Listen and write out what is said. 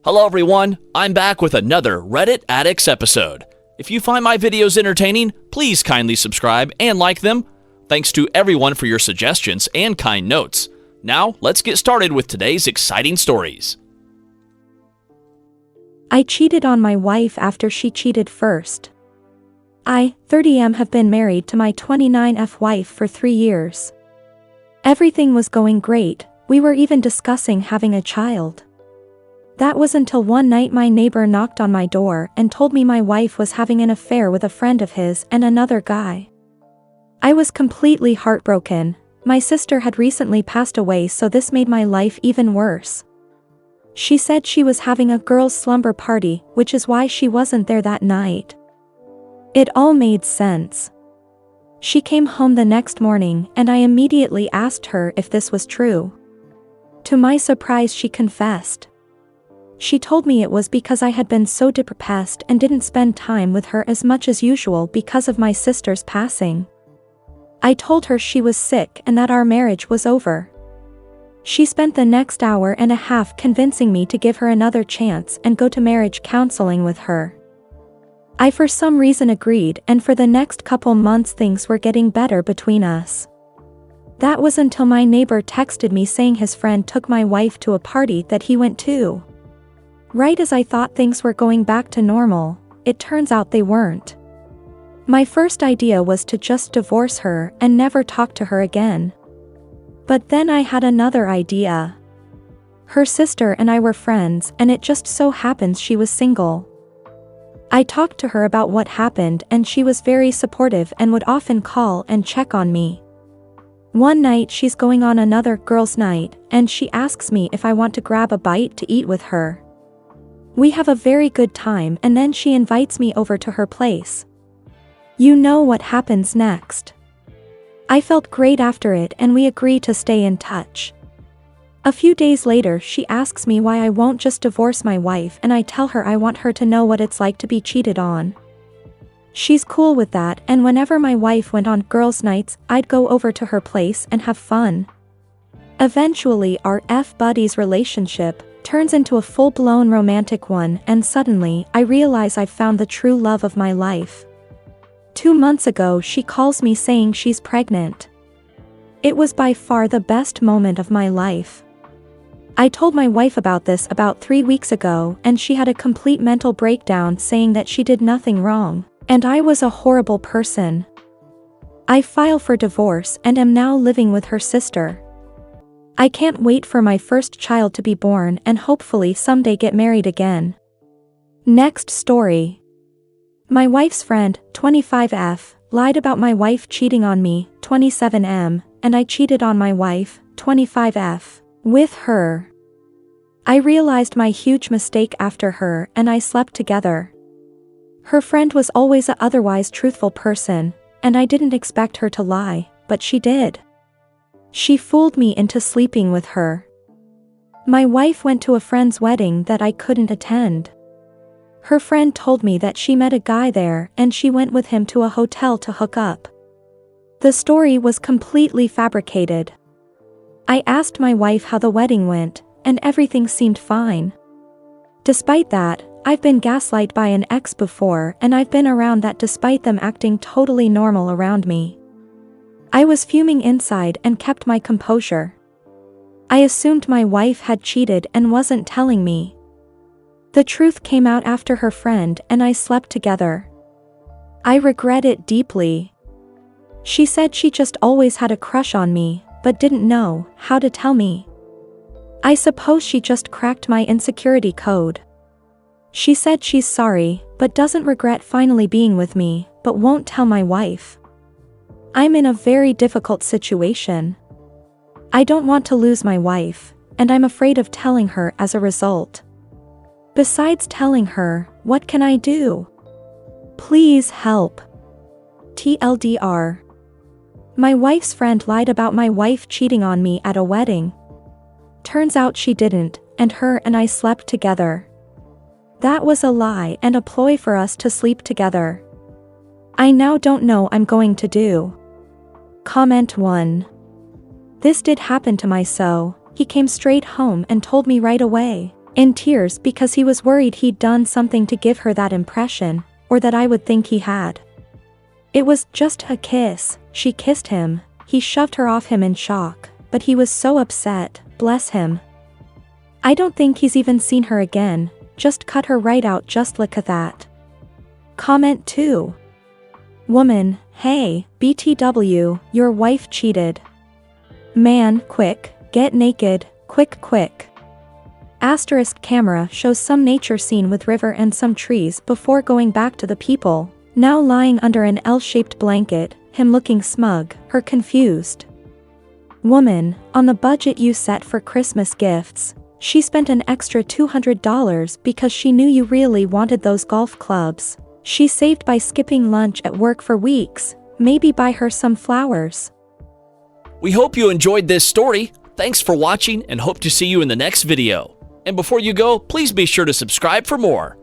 Hello everyone, I'm back with another Reddit Addicts episode. If you find my videos entertaining, please kindly subscribe and like them. Thanks to everyone for your suggestions and kind notes. Now, let's get started with today's exciting stories. I cheated on my wife after she cheated first. I, 30M, have been married to my 29F wife for 3 years. Everything was going great, we were even discussing having a child. That was until one night my neighbor knocked on my door and told me my wife was having an affair with a friend of his and another guy. I was completely heartbroken. My sister had recently passed away, so this made my life even worse. She said she was having a girls' slumber party, which is why she wasn't there that night. It all made sense. She came home the next morning and I immediately asked her if this was true. To my surprise, she confessed. She told me it was because I had been so depressed and didn't spend time with her as much as usual because of my sister's passing. I told her she was sick and that our marriage was over. She spent the next hour and a half convincing me to give her another chance and go to marriage counseling with her. I for some reason agreed, and for the next couple months things were getting better between us. That was until my neighbor texted me saying his friend took my wife to a party that he went to. Right as I thought things were going back to normal, it turns out they weren't. My first idea was to just divorce her and never talk to her again. But then I had another idea. Her sister and I were friends, and it just so happens she was single. I talked to her about what happened and she was very supportive and would often call and check on me. One night she's going on another girls' night and she asks me if I want to grab a bite to eat with her. We have a very good time and then she invites me over to her place. You know what happens next. I felt great after it and we agree to stay in touch. A few days later she asks me why I won't just divorce my wife, and I tell her I want her to know what it's like to be cheated on. She's cool with that, and whenever my wife went on girls' nights, I'd go over to her place and have fun. Eventually our F-buddies relationship turns into a full-blown romantic one, and suddenly I realize I've found the true love of my life. 2 months ago she calls me saying she's pregnant. It was by far the best moment of my life. I told my wife about this about 3 weeks ago and she had a complete mental breakdown saying that she did nothing wrong, and I was a horrible person. I file for divorce and am now living with her sister. I can't wait for my first child to be born and hopefully someday get married again. Next story. My wife's friend, 25F, lied about my wife cheating on me, 27M, and I cheated on my wife, 25F, with her. I realized my huge mistake after her and I slept together. Her friend was always a otherwise truthful person, and I didn't expect her to lie, but she did. She fooled me into sleeping with her. My wife went to a friend's wedding that I couldn't attend. Her friend told me that she met a guy there and she went with him to a hotel to hook up. The story was completely fabricated. I asked my wife how the wedding went, and everything seemed fine. Despite that, I've been gaslighted by an ex before and I've been around that despite them acting totally normal around me. I was fuming inside and kept my composure. I assumed my wife had cheated and wasn't telling me. The truth came out after her friend and I slept together. I regret it deeply. She said she just always had a crush on me, but didn't know how to tell me. I suppose she just cracked my insecurity code. She said she's sorry, but doesn't regret finally being with me, but won't tell my wife. I'm in a very difficult situation. I don't want to lose my wife, and I'm afraid of telling her as a result. Besides telling her, what can I do? Please help. TLDR. My wife's friend lied about my wife cheating on me at a wedding. Turns out she didn't, and her and I slept together. That was a lie and a ploy for us to sleep together. I now don't know I'm going to do. Comment 1. This did happen to my so, he came straight home and told me right away. In tears because he was worried he'd done something to give her that impression, or that I would think he had. It was just a kiss. She kissed him. He shoved her off him in shock, but he was so upset, bless him. I don't think he's even seen her again, just cut her right out, just look at that. Comment 2. Woman, hey, BTW, your wife cheated. Man, quick, get naked, quick quick. Asterisk camera shows some nature scene with river and some trees before going back to the people, now lying under an L-shaped blanket, him looking smug, her confused. Woman, on the budget you set for Christmas gifts, she spent an extra $200 because she knew you really wanted those golf clubs. She saved by skipping lunch at work for weeks, maybe buy her some flowers. We hope you enjoyed this story. Thanks for watching and hope to see you in the next video. And before you go, please be sure to subscribe for more.